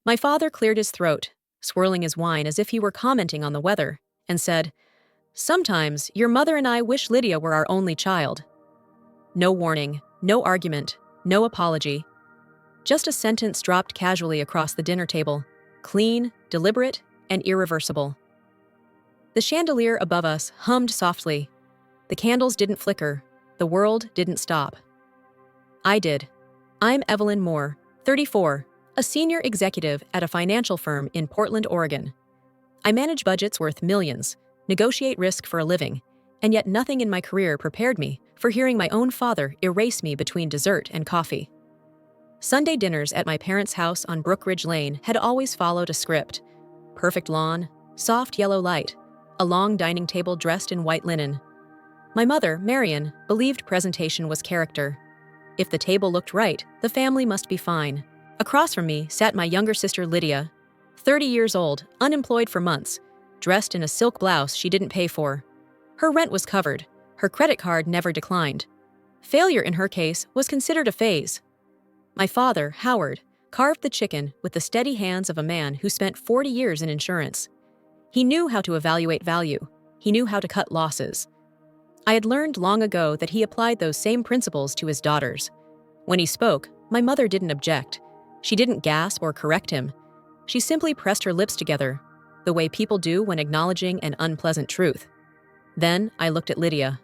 My father cleared his throat, swirling his wine as if he were commenting on the weather, and said, "Sometimes your mother and I wish Lydia were our only child." No warning, no argument, no apology. Just a sentence dropped casually across the dinner table, clean, deliberate, and irreversible. The chandelier above us hummed softly. The candles didn't flicker. The world didn't stop. I did. I'm Evelyn Moore, 34, a senior executive at a financial firm in Portland, Oregon. I manage budgets worth millions, negotiate risk for a living, and yet nothing in my career prepared me for hearing my own father erase me between dessert and coffee. Sunday dinners at my parents' house on Brook Ridge Lane had always followed a script. Perfect lawn, soft yellow light, a long dining table dressed in white linen. My mother, Marion, believed presentation was character. If the table looked right, the family must be fine. Across from me sat my younger sister Lydia, 30 years old, unemployed for months, dressed in a silk blouse she didn't pay for. Her rent was covered. Her credit card never declined. Failure in her case was considered a phase. My father, Howard, carved the chicken with the steady hands of a man who spent 40 years in insurance. He knew how to evaluate value. He knew how to cut losses. I had learned long ago that he applied those same principles to his daughters. When he spoke, my mother didn't object. She didn't gasp or correct him. She simply pressed her lips together, the way people do when acknowledging an unpleasant truth. Then I looked at Lydia.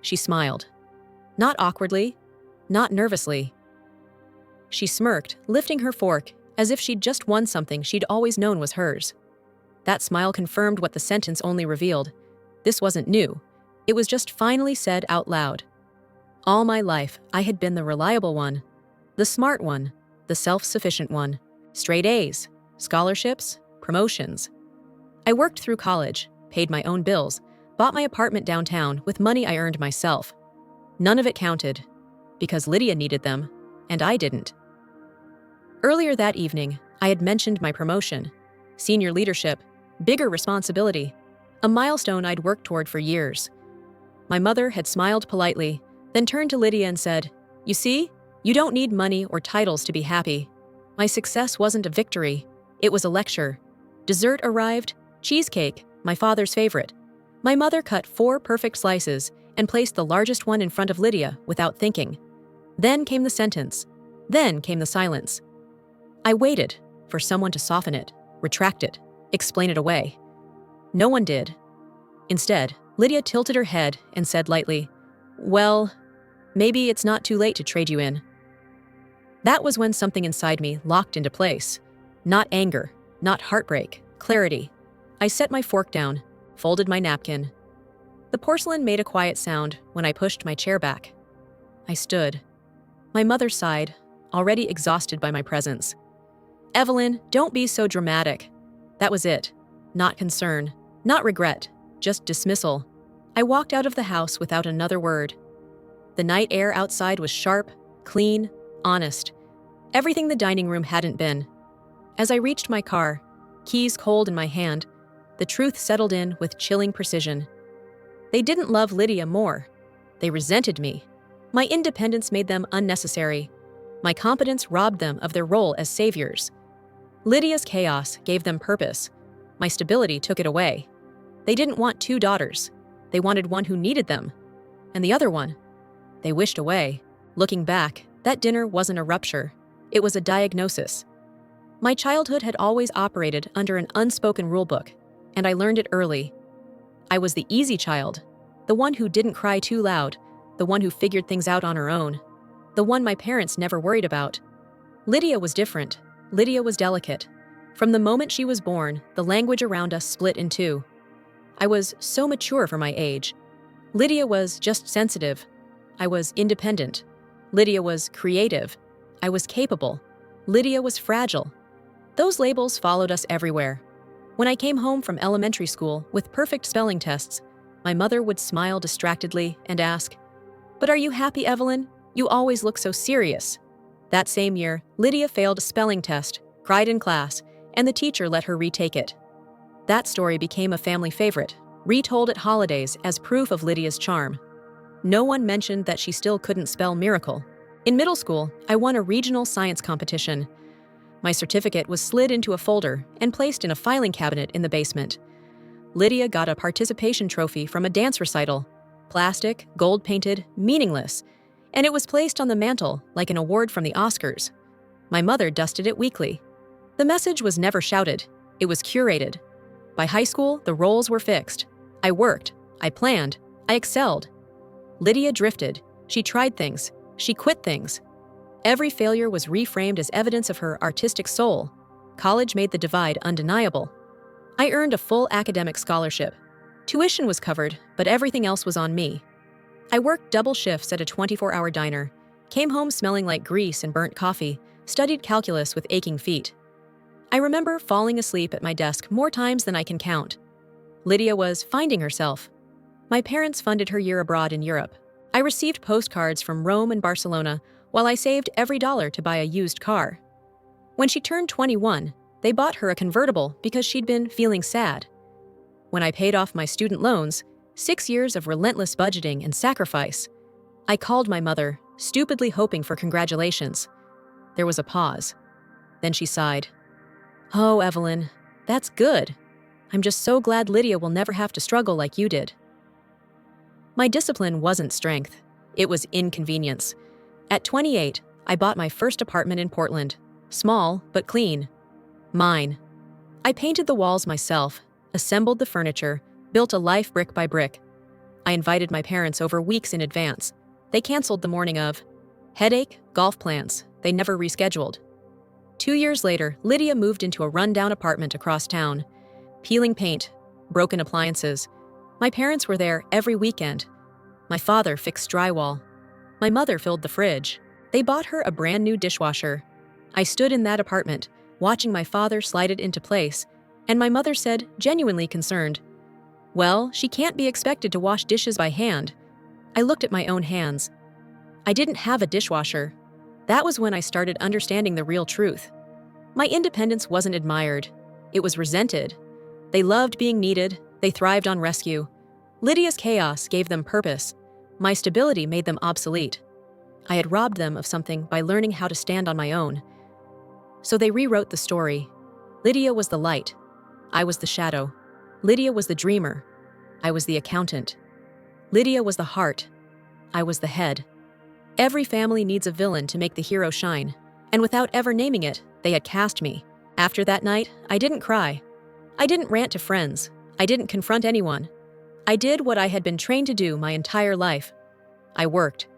She smiled. Not awkwardly, not nervously. She smirked, lifting her fork, as if she'd just won something she'd always known was hers. That smile confirmed what the sentence only revealed. This wasn't new. It was just finally said out loud. All my life, I had been the reliable one, the smart one, the self-sufficient one. Straight A's, scholarships, promotions. I worked through college, paid my own bills, bought my apartment downtown with money I earned myself. None of it counted, because Lydia needed them, and I didn't. Earlier that evening, I had mentioned my promotion, senior leadership, bigger responsibility, a milestone I'd worked toward for years. My mother had smiled politely, then turned to Lydia and said, "You see, you don't need money or titles to be happy. My success wasn't a victory, it was a lecture." Dessert arrived, cheesecake, my father's favorite. My mother cut 4 perfect slices and placed the largest one in front of Lydia without thinking. Then came the sentence. Then came the silence. I waited for someone to soften it, retract it, explain it away. No one did. Instead, Lydia tilted her head and said lightly, "Well, maybe it's not too late to trade you in." That was when something inside me locked into place. Not anger, not heartbreak, clarity. I set my fork down, folded my napkin. The porcelain made a quiet sound when I pushed my chair back. I stood. My mother sighed, already exhausted by my presence. "Evelyn, don't be so dramatic." That was it. Not concern, not regret, just dismissal. I walked out of the house without another word. The night air outside was sharp, clean, honest. Everything the dining room hadn't been. As I reached my car, keys cold in my hand, the truth settled in with chilling precision. They didn't love Lydia more. They resented me. My independence made them unnecessary. My competence robbed them of their role as saviors. Lydia's chaos gave them purpose. My stability took it away. They didn't want 2 daughters. They wanted one who needed them. And the other one, they wished away. Looking back, that dinner wasn't a rupture. It was a diagnosis. My childhood had always operated under an unspoken rulebook, and I learned it early. I was the easy child, the one who didn't cry too loud, the one who figured things out on her own, the one my parents never worried about. Lydia was different. Lydia was delicate. From the moment she was born, the language around us split in 2. I was so mature for my age. Lydia was just sensitive. I was independent. Lydia was creative. I was capable. Lydia was fragile. Those labels followed us everywhere. When I came home from elementary school with perfect spelling tests, my mother would smile distractedly and ask, "But are you happy, Evelyn? You always look so serious." That same year, Lydia failed a spelling test, cried in class, and the teacher let her retake it. That story became a family favorite, retold at holidays as proof of Lydia's charm. No one mentioned that she still couldn't spell miracle. In middle school, I won a regional science competition. My certificate was slid into a folder and placed in a filing cabinet in the basement. Lydia got a participation trophy from a dance recital. Plastic, gold-painted, meaningless, and it was placed on the mantel like an award from the Oscars. My mother dusted it weekly. The message was never shouted. It was curated. By high school, the roles were fixed. I worked. I planned. I excelled. Lydia drifted. She tried things. She quit things. Every failure was reframed as evidence of her artistic soul. College made the divide undeniable. I earned a full academic scholarship. Tuition was covered, but everything else was on me. I worked double shifts at a 24-hour diner, came home smelling like grease and burnt coffee, studied calculus with aching feet. I remember falling asleep at my desk more times than I can count. Lydia was finding herself. My parents funded her year abroad in Europe. I received postcards from Rome and Barcelona while I saved every dollar to buy a used car. When she turned 21, they bought her a convertible because she'd been feeling sad. When I paid off my student loans, 6 years of relentless budgeting and sacrifice, I called my mother, stupidly hoping for congratulations. There was a pause. Then she sighed. "Oh, Evelyn, that's good. I'm just so glad Lydia will never have to struggle like you did." My discipline wasn't strength. It was inconvenience. At 28, I bought my first apartment in Portland. Small, but clean. Mine. I painted the walls myself, assembled the furniture, built a life brick by brick. I invited my parents over weeks in advance. They canceled the morning of. Headache, golf plans. They never rescheduled. 2 years later, Lydia moved into a rundown apartment across town. Peeling paint, broken appliances. My parents were there every weekend. My father fixed drywall. My mother filled the fridge. They bought her a brand new dishwasher. I stood in that apartment, watching my father slide it into place, and my mother said, genuinely concerned, "Well, she can't be expected to wash dishes by hand." I looked at my own hands. I didn't have a dishwasher. That was when I started understanding the real truth. My independence wasn't admired. It was resented. They loved being needed. They thrived on rescue. Lydia's chaos gave them purpose. My stability made them obsolete. I had robbed them of something by learning how to stand on my own. So they rewrote the story. Lydia was the light. I was the shadow. Lydia was the dreamer. I was the accountant. Lydia was the heart. I was the head. Every family needs a villain to make the hero shine, and without ever naming it, they had cast me. After that night, I didn't cry. I didn't rant to friends. I didn't confront anyone. I did what I had been trained to do my entire life. I worked.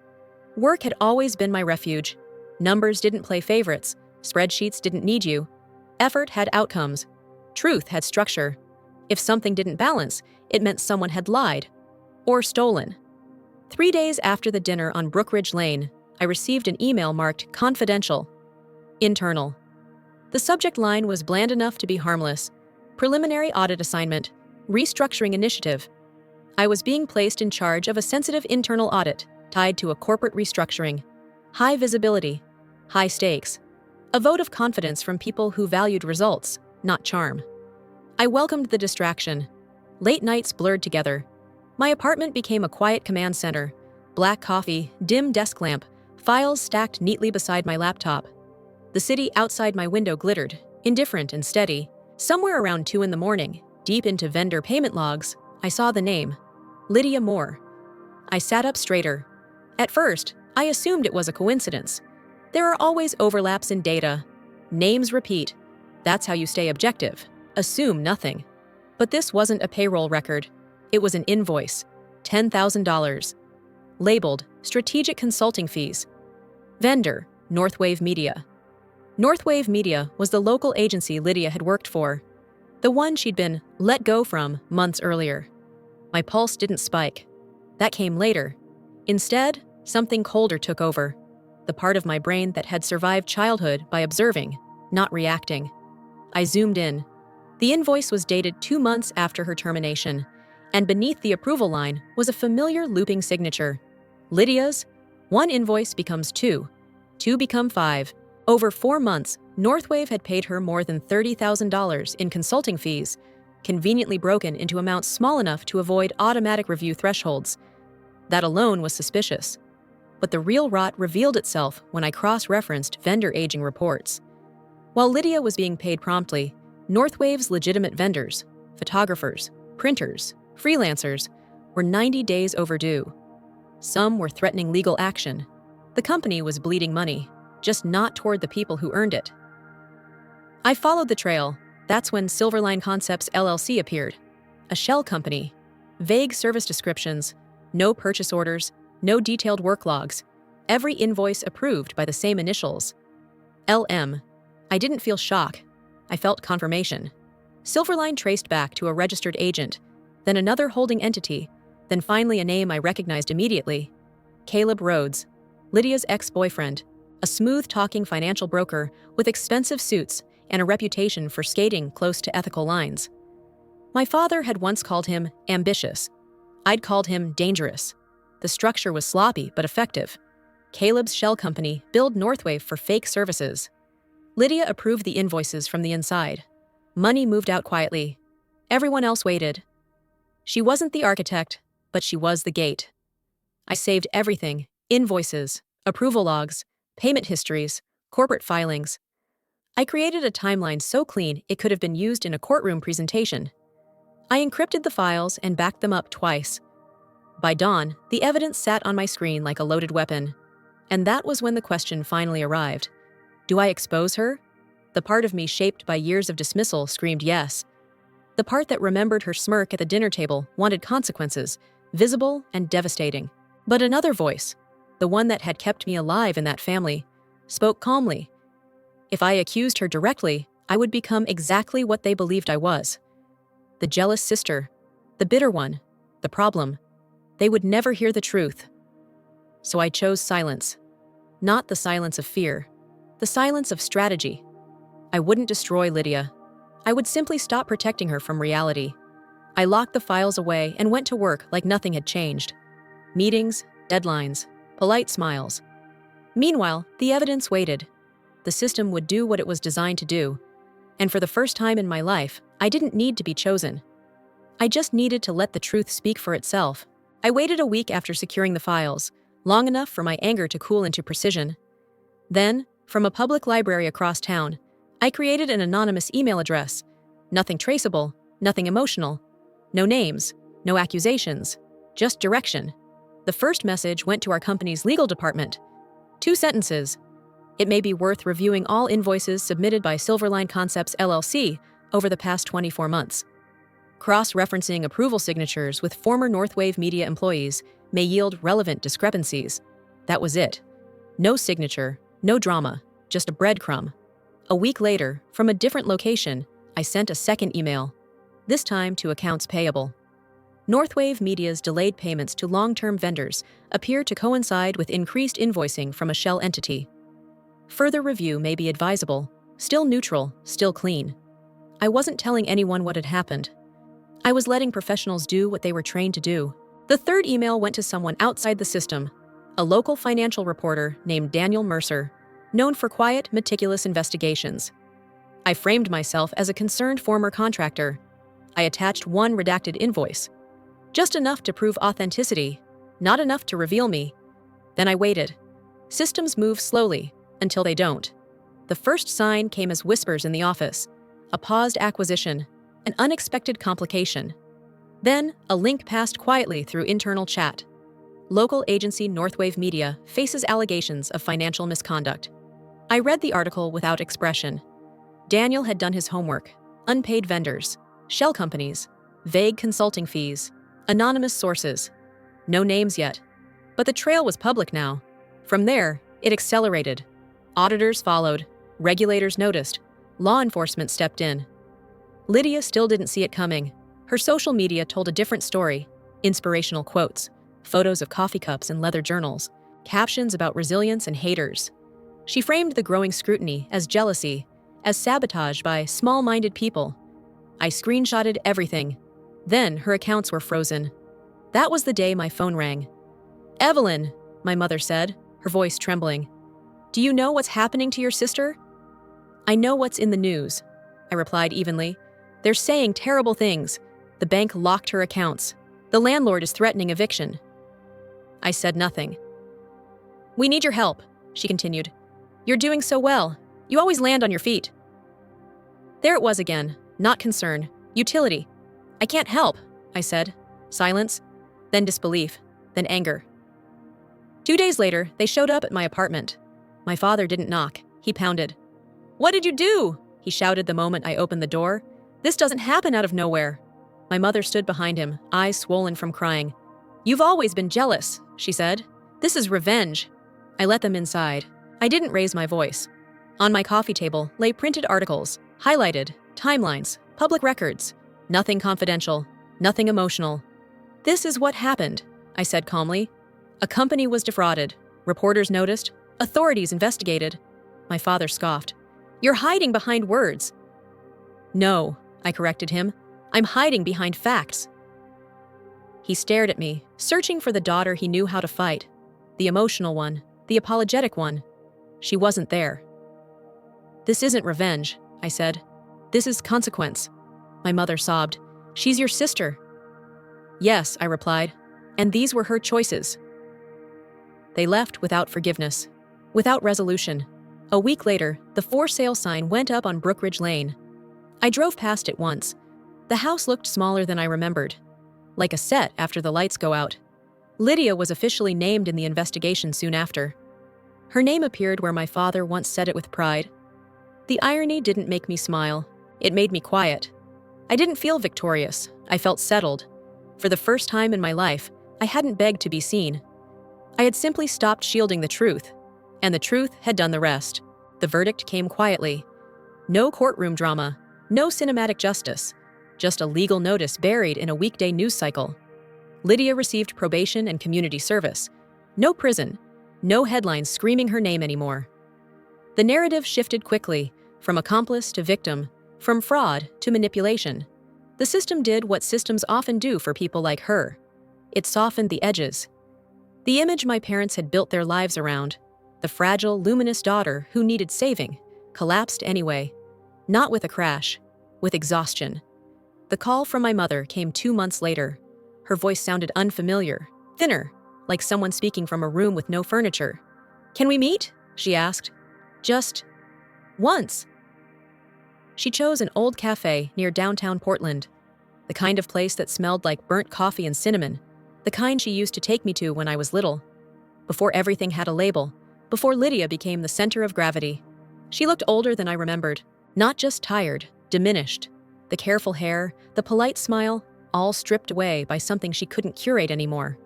Work had always been my refuge. Numbers didn't play favorites. Spreadsheets didn't need you. Effort had outcomes. Truth had structure. If something didn't balance, it meant someone had lied or stolen. 3 days after the dinner on Brookridge Lane, I received an email marked confidential. Internal. The subject line was bland enough to be harmless. Preliminary audit assignment. Restructuring initiative. I was being placed in charge of a sensitive internal audit tied to a corporate restructuring. High visibility. High stakes. A vote of confidence from people who valued results, not charm. I welcomed the distraction. Late nights blurred together. My apartment became a quiet command center. Black coffee, dim desk lamp, files stacked neatly beside my laptop. The city outside my window glittered, indifferent and steady. Somewhere around 2 a.m, deep into vendor payment logs, I saw the name, Lydia Moore. I sat up straighter. At first, I assumed it was a coincidence. There are always overlaps in data. Names repeat. That's how you stay objective. Assume nothing. But this wasn't a payroll record. It was an invoice, $10,000. Labeled, Strategic Consulting Fees. Vendor, Northwave Media. Northwave Media was the local agency Lydia had worked for. The one she'd been let go from months earlier. My pulse didn't spike. That came later. Instead, something colder took over. The part of my brain that had survived childhood by observing, not reacting. I zoomed in. The invoice was dated 2 months after her termination, and beneath the approval line was a familiar looping signature. Lydia's. 1 invoice becomes 2. 2 become 5. Over 4 months, Northwave had paid her more than $30,000 in consulting fees, conveniently broken into amounts small enough to avoid automatic review thresholds. That alone was suspicious. But the real rot revealed itself when I cross-referenced vendor aging reports. While Lydia was being paid promptly, Northwave's legitimate vendors, photographers, printers, freelancers, were 90 days overdue. Some were threatening legal action. The company was bleeding money, just not toward the people who earned it. I followed the trail. That's when Silverline Concepts LLC appeared. A shell company. Vague service descriptions, no purchase orders, no detailed work logs. Every invoice approved by the same initials. LM. I didn't feel shock. I felt confirmation. Silverline traced back to a registered agent, then another holding entity, then finally a name I recognized immediately. Caleb Rhodes, Lydia's ex-boyfriend, a smooth-talking financial broker with expensive suits and a reputation for skating close to ethical lines. My father had once called him ambitious. I'd called him dangerous. The structure was sloppy but effective. Caleb's shell company billed Northwave for fake services. Lydia approved the invoices from the inside. Money moved out quietly. Everyone else waited. She wasn't the architect, but she was the gate. I saved everything: invoices, approval logs, payment histories, corporate filings. I created a timeline so clean it could have been used in a courtroom presentation. I encrypted the files and backed them up twice. By dawn, the evidence sat on my screen like a loaded weapon. And that was when the question finally arrived. Do I expose her? The part of me shaped by years of dismissal screamed yes. The part that remembered her smirk at the dinner table wanted consequences, visible and devastating. But another voice, the one that had kept me alive in that family, spoke calmly. If I accused her directly, I would become exactly what they believed I was. The jealous sister, the bitter one, the problem. They would never hear the truth. So I chose silence. Not the silence of fear, the silence of strategy. I wouldn't destroy Lydia. I would simply stop protecting her from reality. I locked the files away and went to work like nothing had changed. Meetings, deadlines, polite smiles. Meanwhile, the evidence waited. The system would do what it was designed to do. And for the first time in my life, I didn't need to be chosen. I just needed to let the truth speak for itself. I waited a week after securing the files, long enough for my anger to cool into precision. Then, from a public library across town, I created an anonymous email address. Nothing traceable, nothing emotional. No names, no accusations, just direction. The first message went to our company's legal department. 2 sentences. It may be worth reviewing all invoices submitted by Silverline Concepts LLC over the past 24 months. Cross-referencing approval signatures with former Northwave Media employees may yield relevant discrepancies. That was it. No signature, no drama, just a breadcrumb. A week later, from a different location, I sent a second email, this time to accounts payable. Northwave Media's delayed payments to long-term vendors appeared to coincide with increased invoicing from a shell entity. Further review may be advisable, still neutral, still clean. I wasn't telling anyone what had happened. I was letting professionals do what they were trained to do. The third email went to someone outside the system, a local financial reporter named Daniel Mercer, known for quiet, meticulous investigations. I framed myself as a concerned former contractor. I attached one redacted invoice. Just enough to prove authenticity, not enough to reveal me. Then I waited. Systems move slowly, until they don't. The first sign came as whispers in the office, a paused acquisition, an unexpected complication. Then, a link passed quietly through internal chat. Local agency Northwave Media faces allegations of financial misconduct. I read the article without expression. Daniel had done his homework. Unpaid vendors, shell companies, vague consulting fees, anonymous sources. No names yet. But the trail was public now. From there, it accelerated. Auditors followed. Regulators noticed. Law enforcement stepped in. Lydia still didn't see it coming. Her social media told a different story. Inspirational quotes, photos of coffee cups and leather journals, captions about resilience and haters. She framed the growing scrutiny as jealousy, as sabotage by small-minded people. I screenshotted everything. Then her accounts were frozen. That was the day my phone rang. "Evelyn," my mother said, her voice trembling. "Do you know what's happening to your sister?" "I know what's in the news," I replied evenly. "They're saying terrible things. The bank locked her accounts. The landlord is threatening eviction." I said nothing. "We need your help," she continued. "You're doing so well. You always land on your feet. There it was again. Not concern. Utility. I can't help, I said. Silence. Then disbelief. Then anger. 2 days later, they showed up at my apartment. My father didn't knock. He pounded. "What did you do?" he shouted the moment I opened the door. "This doesn't happen out of nowhere." My mother stood behind him, eyes swollen from crying. "You've always been jealous," she said. "This is revenge." I let them inside. I didn't raise my voice. On my coffee table lay printed articles, highlighted, timelines, public records. Nothing confidential, nothing emotional. "This is what happened," I said calmly. "A company was defrauded. Reporters noticed. Authorities investigated." My father scoffed. "You're hiding behind words." "No," I corrected him. "I'm hiding behind facts." He stared at me, searching for the daughter he knew how to fight. The emotional one, the apologetic one. She wasn't there. "This isn't revenge," I said. "This is consequence." My mother sobbed. "She's your sister." "Yes," I replied, "and these were her choices." They left without forgiveness, without resolution. A week later, the for sale sign went up on Brookridge Lane. I drove past it once. The house looked smaller than I remembered, like a set after the lights go out. Lydia was officially named in the investigation soon after. Her name appeared where my father once said it with pride. The irony didn't make me smile. It made me quiet. I didn't feel victorious. I felt settled. For the first time in my life, I hadn't begged to be seen. I had simply stopped shielding the truth, and the truth had done the rest. The verdict came quietly. No courtroom drama, no cinematic justice, just a legal notice buried in a weekday news cycle. Lydia received probation and community service. No prison, no headlines screaming her name anymore. The narrative shifted quickly, from accomplice to victim, from fraud to manipulation. The system did what systems often do for people like her. It softened the edges. The image my parents had built their lives around, the fragile, luminous daughter who needed saving, collapsed anyway. Not with a crash, with exhaustion. The call from my mother came 2 months later. Her voice sounded unfamiliar, thinner, like someone speaking from a room with no furniture. "Can we meet?" she asked. "Just once." She chose an old cafe near downtown Portland, the kind of place that smelled like burnt coffee and cinnamon, the kind she used to take me to when I was little. Before everything had a label, before Lydia became the center of gravity. She looked older than I remembered, not just tired, diminished. The careful hair, the polite smile, all stripped away by something she couldn't curate anymore.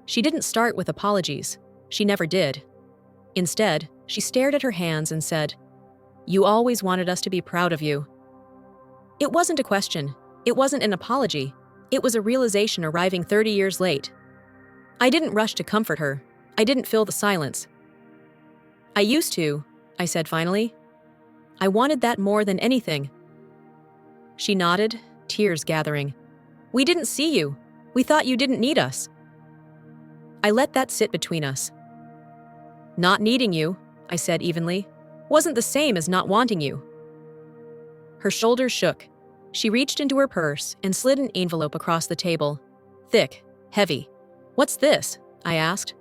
She didn't start with apologies. She never did. Instead, she stared at her hands and said, "You always wanted us to be proud of you." It wasn't a question. It wasn't an apology. It was a realization arriving 30 years late. I didn't rush to comfort her. I didn't fill the silence. "I used to," I said finally. "I wanted that more than anything." She nodded, tears gathering. "We didn't see you. We thought you didn't need us." I let that sit between us. "Not needing you," I said evenly, "wasn't the same as not wanting you." Her shoulders shook. She reached into her purse and slid an envelope across the table. Thick, heavy. "What's this?" I asked.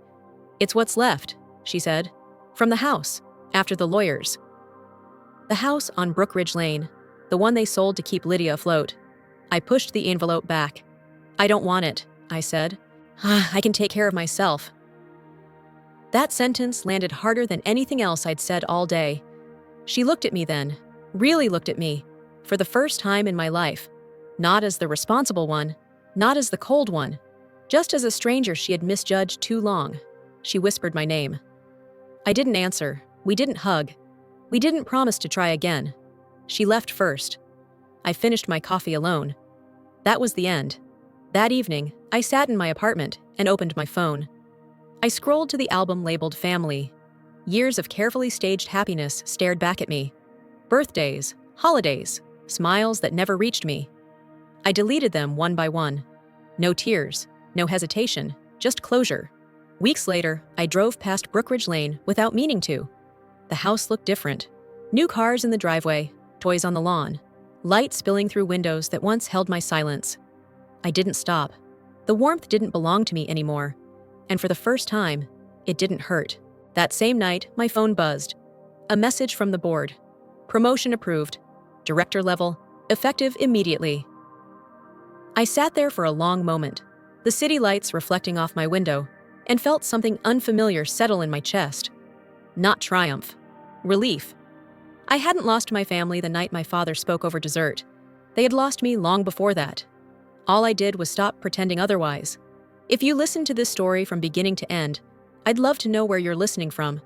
"It's what's left," she said. "From the house, after the lawyers." The house on Brookridge Lane, the one they sold to keep Lydia afloat. I pushed the envelope back. "I don't want it," I said. "I can take care of myself." That sentence landed harder than anything else I'd said all day. She looked at me then, really looked at me, for the first time in my life. Not as the responsible one, not as the cold one, just as a stranger she had misjudged too long. She whispered my name. I didn't answer. We didn't hug. We didn't promise to try again. She left first. I finished my coffee alone. That was the end. That evening, I sat in my apartment and opened my phone. I scrolled to the album labeled Family. Years of carefully staged happiness stared back at me. Birthdays, holidays, smiles that never reached me. I deleted them one by one. No tears, no hesitation, just closure. Weeks later, I drove past Brookridge Lane without meaning to. The house looked different. New cars in the driveway, toys on the lawn, light spilling through windows that once held my silence. I didn't stop. The warmth didn't belong to me anymore. And for the first time, it didn't hurt. That same night, my phone buzzed. A message from the board. Promotion approved. director level, effective immediately. I sat there for a long moment, the city lights reflecting off my window, and felt something unfamiliar settle in my chest. Not triumph. Relief. I hadn't lost my family the night my father spoke over dessert. They had lost me long before that. All I did was stop pretending otherwise. If you listened to this story from beginning to end, I'd love to know where you're listening from.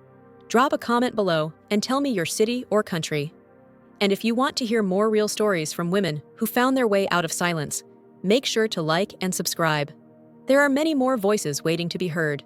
Drop a comment below and tell me your city or country. And if you want to hear more real stories from women who found their way out of silence, make sure to like and subscribe. There are many more voices waiting to be heard.